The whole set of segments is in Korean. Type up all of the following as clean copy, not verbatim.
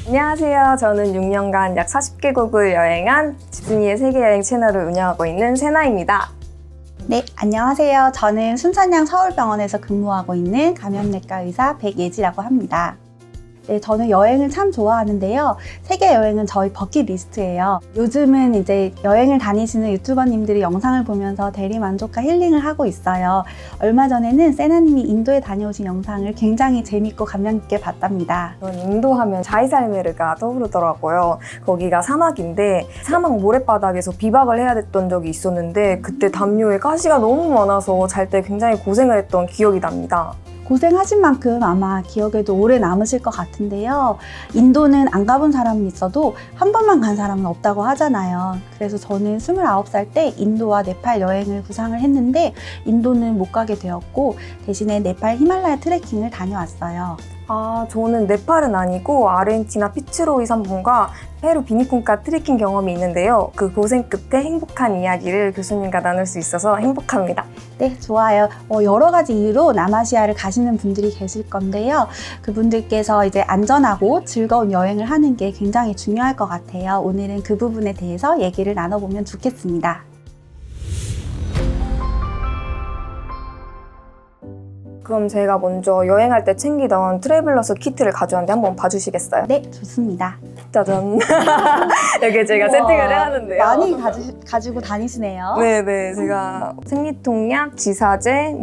안녕하세요. 저는 6년간 약 40개국을 여행한 집순이의 세계여행 채널을 운영하고 있는 세나입니다. 네, 안녕하세요. 저는 순천향 서울병원에서 근무하고 있는 감염내과 의사 백예지라고 합니다. 네, 저는 여행을 참 좋아하는데요. 세계 여행은 저희 버킷리스트예요. 요즘은 이제 여행을 다니시는 유튜버님들이 영상을 보면서 대리만족과 힐링을 하고 있어요. 얼마 전에는 세나님이 인도에 다녀오신 영상을 굉장히 재밌고 감명 깊게 봤답니다. 저는 인도 하면 자이살메르가 떠오르더라고요. 거기가 사막인데 사막 모래바닥에서 비박을 해야 됐던 적이 있었는데 그때 담요에 가시가 너무 많아서 잘 때 굉장히 고생을 했던 기억이 납니다. 고생하신 만큼 아마 기억에도 오래 남으실 것 같은데요. 인도는 안 가본 사람은 있어도 한 번만 간 사람은 없다고 하잖아요. 그래서 저는 29살 때 인도와 네팔 여행을 구상을 했는데 인도는 못 가게 되었고 대신에 네팔 히말라야 트레킹을 다녀왔어요. 저는 네팔은 아니고 아르헨티나 피츠로이 산봉과 페루 비니콘카 트레킹 경험이 있는데요. 그 고생 끝에 행복한 이야기를 교수님과 나눌 수 있어서 행복합니다. 네, 좋아요. 여러 가지 이유로 남아시아를 가시는 분들이 계실 건데요. 그분들께서 이제 안전하고 즐거운 여행을 하는 게 굉장히 중요할 것 같아요. 오늘은 그 부분에 대해서 얘기를 나눠보면 좋겠습니다. 그럼 제가 먼저 여행할 때 챙기던 트래블러스 키트를 가져왔는데 한번 봐주시겠어요? 네, 좋습니다. 짜잔. 여기 제가 세팅을 해놨는데요. 많이 가지고 다니시네요. 네네. 제가 생리통약, 지사제,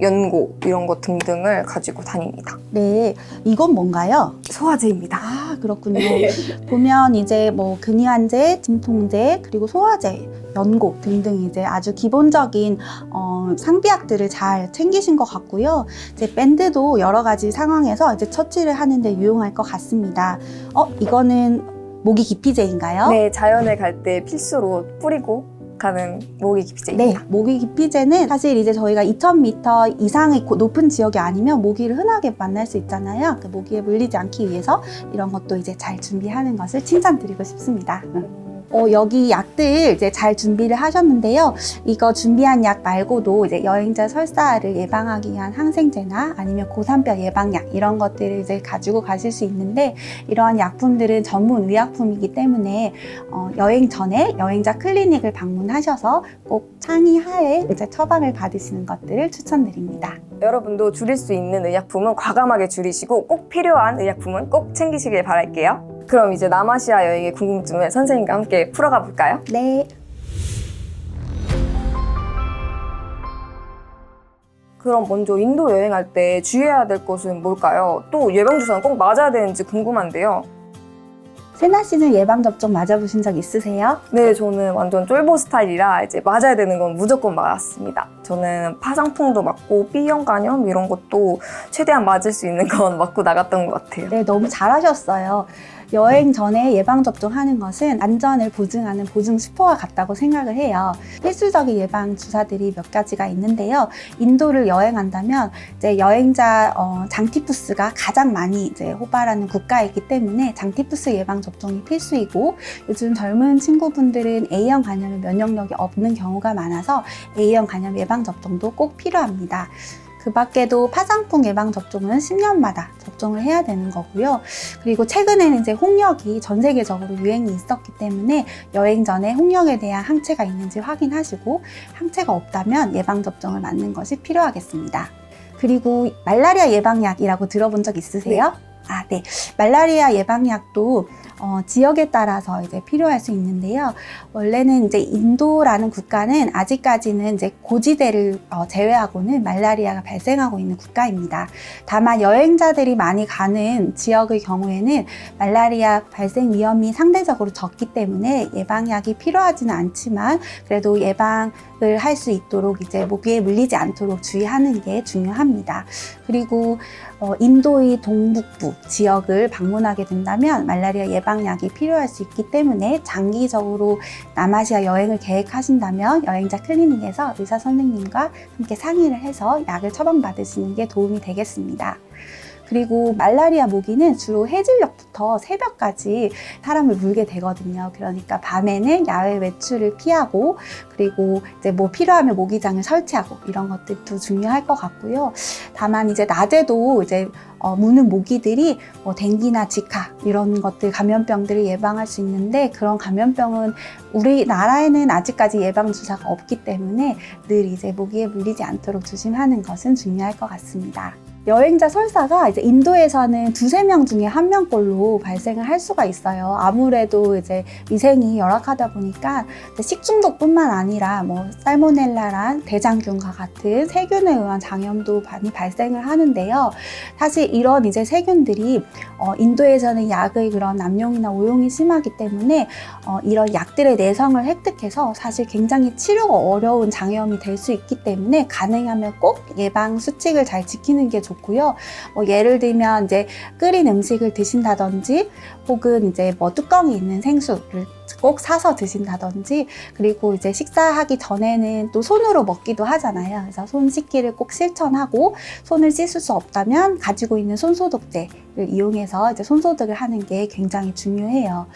연고 이런 거 등등을 가지고 다닙니다. 네, 이건 뭔가요? 소화제입니다. 그렇군요. 보면 이제 근이완제, 진통제, 그리고 소화제, 연고 등등 이제 아주 기본적인 상비약들을 잘 챙기신 것 같고요. 이제 밴드도 여러 가지 상황에서 이제 처치를 하는데 유용할 것 같습니다. 이거는 모기 기피제인가요? 네, 자연에 갈 때 필수로 뿌리고 가는 모기 기피제입니다. 네, 모기 기피제는 사실 이제 저희가 2000m 이상의 높은 지역이 아니면 모기를 흔하게 만날 수 있잖아요. 그 모기에 물리지 않기 위해서 이런 것도 이제 잘 준비하는 것을 칭찬드리고 싶습니다. 여기 약들 이제 잘 준비를 하셨는데요. 이거 준비한 약 말고도 이제 여행자 설사를 예방하기 위한 항생제나 아니면 고산병 예방약 이런 것들을 이제 가지고 가실 수 있는데 이러한 약품들은 전문 의약품이기 때문에 여행 전에 여행자 클리닉을 방문하셔서 꼭 창의하에 이제 처방을 받으시는 것들을 추천드립니다. 여러분도 줄일 수 있는 의약품은 과감하게 줄이시고 꼭 필요한 의약품은 꼭 챙기시길 바랄게요. 그럼 이제 남아시아 여행의 궁금증을 선생님과 함께 풀어가 볼까요? 네. 그럼 먼저 인도 여행할 때 주의해야 될 것은 뭘까요? 또 예방주사는 꼭 맞아야 되는지 궁금한데요. 세나 씨는 예방접종 맞아보신 적 있으세요? 네, 저는 완전 쫄보 스타일이라 이제 맞아야 되는 건 무조건 맞았습니다. 저는 파상풍도 맞고 B형 간염 이런 것도 최대한 맞을 수 있는 건 맞고 나갔던 것 같아요. 네, 너무 잘하셨어요. 여행 전에 예방접종하는 것은 안전을 보증하는 보증 슈퍼와 같다고 생각을 해요. 필수적인 예방 주사들이 몇 가지가 있는데요. 인도를 여행한다면 이제 여행자 장티푸스가 가장 많이 이제 호발하는 국가이기 때문에 장티푸스 예방 접종이 필수이고 요즘 젊은 친구분들은 A형 간염에 면역력이 없는 경우가 많아서 A형 간염 예방 접종도 꼭 필요합니다. 그 밖에도 파상풍 예방 접종은 10년마다 접종을 해야 되는 거고요. 그리고 최근에는 이제 홍역이 전 세계적으로 유행이 있었기 때문에 여행 전에 홍역에 대한 항체가 있는지 확인하시고 항체가 없다면 예방 접종을 맞는 것이 필요하겠습니다. 그리고 말라리아 예방약이라고 들어본 적 있으세요? 네. 말라리아 예방약도 지역에 따라서 이제 필요할 수 있는데요. 원래는 이제 인도라는 국가는 아직까지는 이제 고지대를 제외하고는 말라리아가 발생하고 있는 국가입니다. 다만 여행자들이 많이 가는 지역의 경우에는 말라리아 발생 위험이 상대적으로 적기 때문에 예방약이 필요하지는 않지만 그래도 예방을 할 수 있도록 이제 모기에 물리지 않도록 주의하는 게 중요합니다. 그리고 인도의 동북부 지역을 방문하게 된다면 말라리아 예방약이 필요할 수 있기 때문에 장기적으로 남아시아 여행을 계획하신다면 여행자 클리닉에서 의사 선생님과 함께 상의를 해서 약을 처방받으시는 게 도움이 되겠습니다. 그리고 말라리아 모기는 주로 해질녘부터 새벽까지 사람을 물게 되거든요. 그러니까 밤에는 야외 외출을 피하고 그리고 이제 필요하면 모기장을 설치하고 이런 것들도 중요할 것 같고요. 다만 이제 낮에도 이제 무는 모기들이 댕기나 지카 이런 것들 감염병들을 예방할 수 있는데 그런 감염병은 우리나라에는 아직까지 예방 주사가 없기 때문에 늘 이제 모기에 물리지 않도록 조심하는 것은 중요할 것 같습니다. 여행자 설사가 이제 인도에서는 2~3명 중에 1명꼴로 발생을 할 수가 있어요. 아무래도 이제 위생이 열악하다 보니까 식중독뿐만 아니라 살모넬라랑 대장균과 같은 세균에 의한 장염도 많이 발생을 하는데요. 사실 이런 이제 세균들이 인도에서는 약의 그런 남용이나 오용이 심하기 때문에 이런 약들의 내성을 획득해서 사실 굉장히 치료가 어려운 장염이 될 수 있기 때문에 가능하면 꼭 예방 수칙을 잘 지키는 게 좋고요. 예를 들면 이제 끓인 음식을 드신다든지 혹은 이제 뚜껑이 있는 생수를 꼭 사서 드신다든지 그리고 이제 식사하기 전에는 또 손으로 먹기도 하잖아요. 그래서 손 씻기를 꼭 실천하고 손을 씻을 수 없다면 가지고 있는 손소독제를 이용해서 이제 손소독을 하는 게 굉장히 중요해요.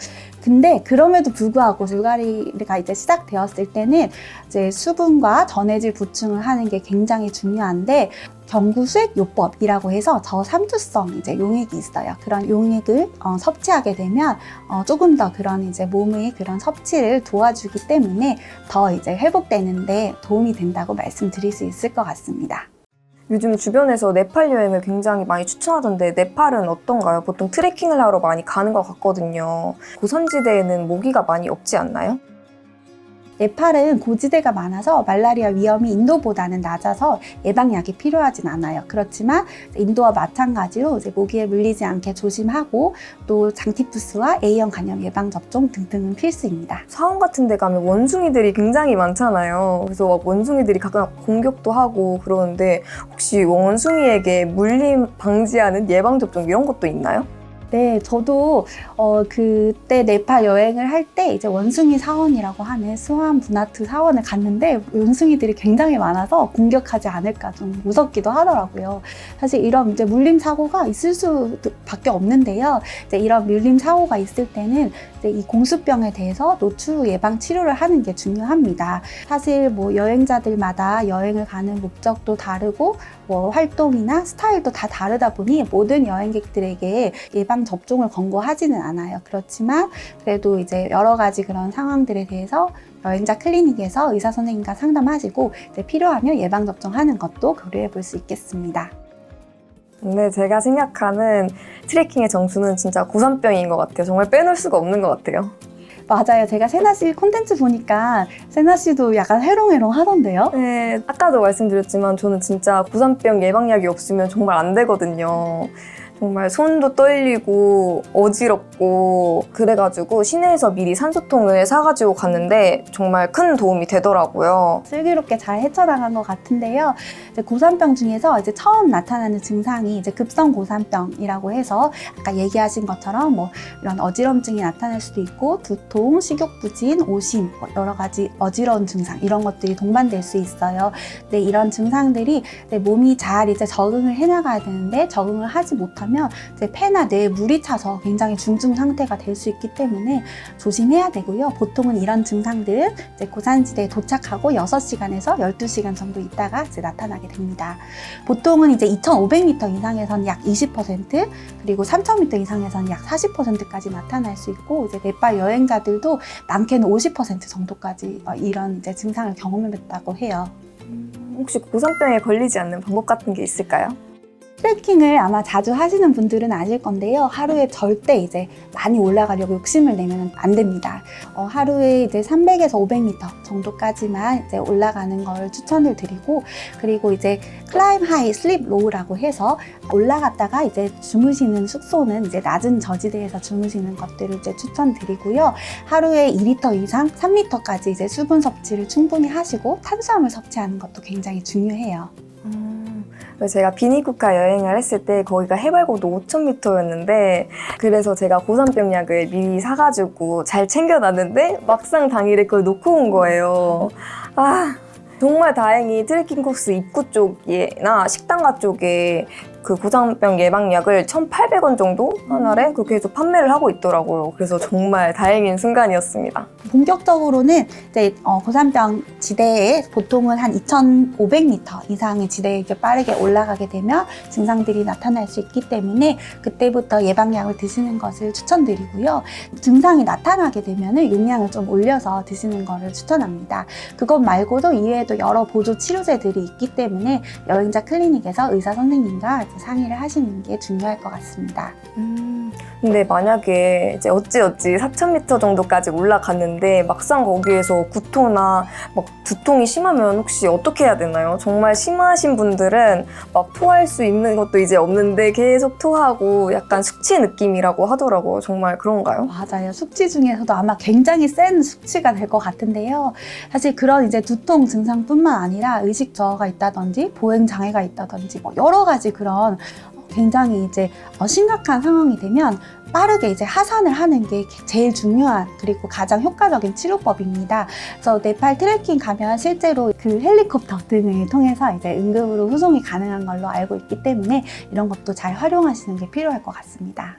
근데 그럼에도 불구하고 불가리가 이제 시작되었을 때는 이제 수분과 전해질 보충을 하는 게 굉장히 중요한데 경구수액요법이라고 해서 저삼투성 이제 용액이 있어요. 그런 용액을 섭취하게 되면 조금 더 그런 이제 몸의 그런 섭취를 도와주기 때문에 더 이제 회복되는데 도움이 된다고 말씀드릴 수 있을 것 같습니다. 요즘 주변에서 네팔 여행을 굉장히 많이 추천하던데 네팔은 어떤가요? 보통 트레킹을 하러 많이 가는 것 같거든요. 고산지대에는 모기가 많이 없지 않나요? 네팔은 고지대가 많아서 말라리아 위험이 인도보다는 낮아서 예방약이 필요하진 않아요. 그렇지만 인도와 마찬가지로 이제 모기에 물리지 않게 조심하고 또 장티푸스와 A형 간염 예방 접종 등등은 필수입니다. 사원 같은 데 가면 원숭이들이 굉장히 많잖아요. 그래서 막 원숭이들이 가끔 공격도 하고 그러는데 혹시 원숭이에게 물림 방지하는 예방 접종 이런 것도 있나요? 네, 저도 그때 네팔 여행을 할 때 이제 원숭이 사원이라고 하는 수완 부나투 사원을 갔는데 원숭이들이 굉장히 많아서 공격하지 않을까 좀 무섭기도 하더라고요. 사실 이런 이제 물림 사고가 있을 수밖에 없는데요. 이제 이런 물림 사고가 있을 때는 이제 이 공수병에 대해서 노출 예방 치료를 하는 게 중요합니다. 사실 여행자들마다 여행을 가는 목적도 다르고 활동이나 스타일도 다 다르다 보니 모든 여행객들에게 예방 접종을 권고하지는 않아요. 그렇지만 그래도 이제 여러 가지 그런 상황들에 대해서 여행자 클리닉에서 의사 선생님과 상담하시고 이제 필요하면 예방 접종하는 것도 고려해 볼 수 있겠습니다. 근데 제가 생각하는 트레킹의 정수는 진짜 고산병인 것 같아요. 정말 빼놓을 수가 없는 것 같아요. 맞아요. 제가 세나 씨 콘텐츠 보니까 세나 씨도 약간 해롱해롱 하던데요? 네, 아까도 말씀드렸지만 저는 진짜 고산병 예방약이 없으면 정말 안 되거든요. 정말 손도 떨리고 어지럽고 그래가지고 시내에서 미리 산소통을 사가지고 갔는데 정말 큰 도움이 되더라고요. 슬기롭게 잘 헤쳐나간 것 같은데요. 이제 고산병 중에서 이제 처음 나타나는 증상이 이제 급성 고산병이라고 해서 아까 얘기하신 것처럼 이런 어지럼증이 나타날 수도 있고 두통, 식욕부진, 오심, 여러 가지 어지러운 증상 이런 것들이 동반될 수 있어요. 근데 이런 증상들이 내 몸이 잘 이제 적응을 해나가야 되는데 적응을 하지 못하면 이제 폐나 뇌에 물이 차서 굉장히 중증 상태가 될 수 있기 때문에 조심해야 되고요. 보통은 이런 증상들은 이제 고산지대에 도착하고 6시간에서 12시간 정도 있다가 이제 나타나게 됩니다. 보통은 이제 2,500m 이상에서는 약 20% 그리고 3,000m 이상에서는 약 40%까지 나타날 수 있고 이제 네팔 여행자들도 많게는 50% 정도까지 이런 이제 증상을 경험했다고 해요. 혹시 고산병에 걸리지 않는 방법 같은 게 있을까요? 트레킹을 아마 자주 하시는 분들은 아실 건데요. 하루에 절대 이제 많이 올라가려고 욕심을 내면 안 됩니다. 하루에 이제 300에서 500m 정도까지만 이제 올라가는 걸 추천을 드리고 그리고 이제 클라임 하이, 슬립 로우라고 해서 올라갔다가 이제 주무시는 숙소는 이제 낮은 저지대에서 주무시는 것들을 이제 추천드리고요. 하루에 2리터 이상, 3리터까지 이제 수분 섭취를 충분히 하시고 탄수화물 섭취하는 것도 굉장히 중요해요. 제가 비니쿠카 여행을 했을 때 거기가 해발고도 5,000m였는데 그래서 제가 고산병 약을 미리 사가지고 잘 챙겨놨는데 막상 당일에 그걸 놓고 온 거예요. 정말 다행히 트레킹 코스 입구 쪽이나 식당가 쪽에 그 고산병 예방약을 1,800원 정도 하나에 그렇게 해서 판매를 하고 있더라고요. 그래서 정말 다행인 순간이었습니다. 본격적으로는 이제 고산병 지대에 보통은 한 2,500m 이상의 지대에 이렇게 빠르게 올라가게 되면 증상들이 나타날 수 있기 때문에 그때부터 예방약을 드시는 것을 추천드리고요. 증상이 나타나게 되면 용량을 좀 올려서 드시는 것을 추천합니다. 그것 말고도 이외에도 여러 보조 치료제들이 있기 때문에 여행자 클리닉에서 의사 선생님과 이제 상의를 하시는 게 중요할 것 같습니다. 근데 만약에 이제 어찌어찌 4,000m 정도까지 올라갔는데 막상 거기에서 구토나 막 두통이 심하면 혹시 어떻게 해야 되나요? 정말 심하신 분들은 막 토할 수 있는 것도 이제 없는데 계속 토하고 약간 숙취 느낌이라고 하더라고요. 정말 그런가요? 맞아요. 숙취 중에서도 아마 굉장히 센 숙취가 될 것 같은데요. 사실 그런 이제 두통 증상뿐만 아니라 의식 저하가 있다든지 보행 장애가 있다든지 뭐 여러 가지 그런 굉장히 이제 심각한 상황이 되면 빠르게 이제 하산을 하는 게 제일 중요한 그리고 가장 효과적인 치료법입니다. 그래서 네팔 트레킹 가면 실제로 그 헬리콥터 등을 통해서 이제 응급으로 후송이 가능한 걸로 알고 있기 때문에 이런 것도 잘 활용하시는 게 필요할 것 같습니다.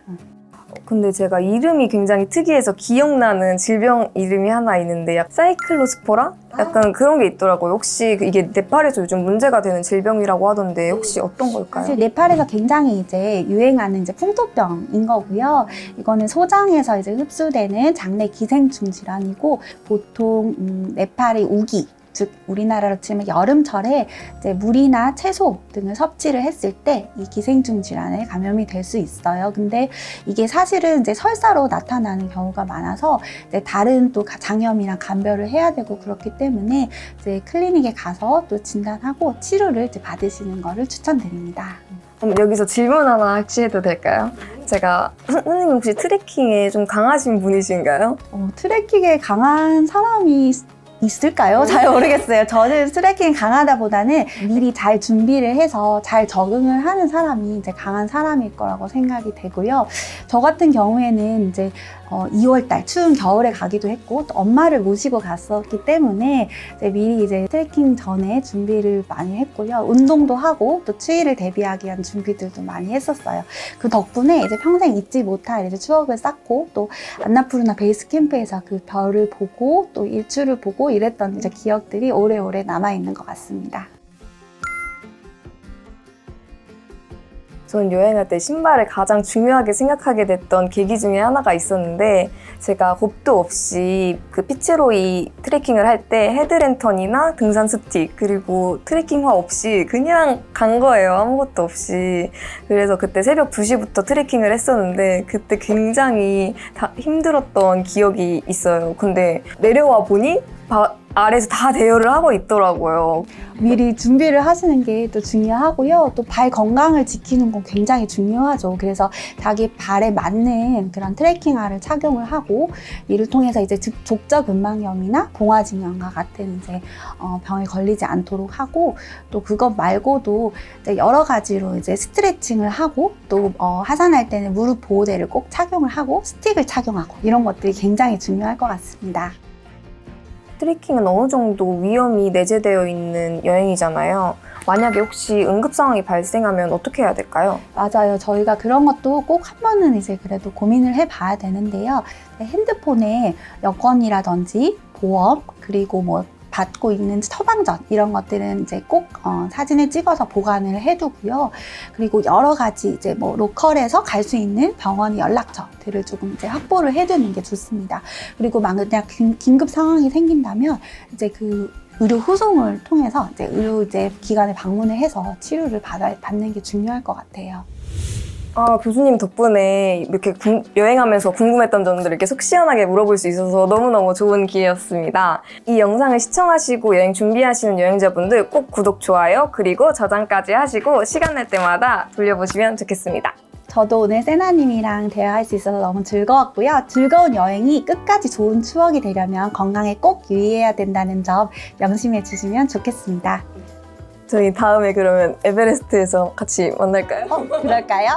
근데 제가 이름이 굉장히 특이해서 기억나는 질병 이름이 하나 있는데 사이클로스포라? 약간 그런 게 있더라고요. 혹시 이게 네팔에서 요즘 문제가 되는 질병이라고 하던데 혹시 어떤 걸까요? 사실 네팔에서 굉장히 이제 유행하는 이제 풍토병인 거고요. 이거는 소장에서 이제 흡수되는 장내 기생충 질환이고 보통 네팔의 우기 즉 우리나라로 치면 여름철에 이제 물이나 채소 등을 섭취를 했을 때 이 기생충 질환에 감염이 될 수 있어요. 근데 이게 사실은 이제 설사로 나타나는 경우가 많아서 이제 다른 또 장염이랑 감별을 해야 되고 그렇기 때문에 이제 클리닉에 가서 또 진단하고 치료를 이제 받으시는 거를 추천드립니다. 그럼 여기서 질문 하나 혹시 해도 될까요? 제가 선생님 혹시 트레킹에 좀 강하신 분이신가요? 트레킹에 강한 사람이 있을까요? 잘 모르겠어요. 저는 트레킹 강하다 보다는 미리 잘 준비를 해서 잘 적응을 하는 사람이 이제 강한 사람일 거라고 생각이 되고요. 저 같은 경우에는 이제 2월달 추운 겨울에 가기도 했고 또 엄마를 모시고 갔었기 때문에 이제 미리 이제 트레킹 전에 준비를 많이 했고요. 운동도 하고 또 추위를 대비하기 위한 준비들도 많이 했었어요. 그 덕분에 이제 평생 잊지 못할 이제 추억을 쌓고 또 안나푸르나 베이스 캠프에서 그 별을 보고 또 일출을 보고 이랬던 이제 기억들이 오래오래 남아있는 것 같습니다. 전 여행할 때 신발을 가장 중요하게 생각하게 됐던 계기 중에 하나가 있었는데 제가 겁도 없이 그 피츠로이 트레킹을 할 때 헤드랜턴이나 등산 스틱 그리고 트레킹화 없이 그냥 간 거예요. 아무것도 없이. 그래서 그때 새벽 2시부터 트레킹을 했었는데 그때 굉장히 힘들었던 기억이 있어요. 근데 내려와 보니 아래에서 다 대여를 하고 있더라고요. 미리 준비를 하시는 게 또 중요하고요. 또 발 건강을 지키는 건 굉장히 중요하죠. 그래서 자기 발에 맞는 그런 트레킹화를 착용을 하고 이를 통해서 이제 족저근막염이나 봉화증염과 같은 이제 병에 걸리지 않도록 하고 또 그것 말고도 이제 여러 가지로 이제 스트레칭을 하고 또 하산할 때는 무릎 보호대를 꼭 착용을 하고 스틱을 착용하고 이런 것들이 굉장히 중요할 것 같습니다. 트레킹은 어느 정도 위험이 내재되어 있는 여행이잖아요. 만약에 혹시 응급 상황이 발생하면 어떻게 해야 될까요? 맞아요. 저희가 그런 것도 꼭 한 번은 이제 그래도 고민을 해봐야 되는데요. 핸드폰에 여권이라든지 보험 그리고 뭐 받고 있는 처방전 이런 것들은 이제 꼭 사진을 찍어서 보관을 해두고요. 그리고 여러 가지 이제 뭐 로컬에서 갈 수 있는 병원 연락처들을 조금 이제 확보를 해두는 게 좋습니다. 그리고 만약 긴급 상황이 생긴다면 이제 그 의료 후송을 통해서 이제 의료 이제 기관에 방문을 해서 치료를 받는 게 중요할 것 같아요. 교수님 덕분에 이렇게 여행하면서 궁금했던 점들을 이렇게 속 시원하게 물어볼 수 있어서 너무너무 좋은 기회였습니다. 이 영상을 시청하시고 여행 준비하시는 여행자분들 꼭 구독, 좋아요, 그리고 저장까지 하시고 시간 날 때마다 돌려보시면 좋겠습니다. 저도 오늘 세나님이랑 대화할 수 있어서 너무 즐거웠고요. 즐거운 여행이 끝까지 좋은 추억이 되려면 건강에 꼭 유의해야 된다는 점 명심해 주시면 좋겠습니다. 저희 다음에 그러면 에베레스트에서 같이 만날까요? 그럴까요?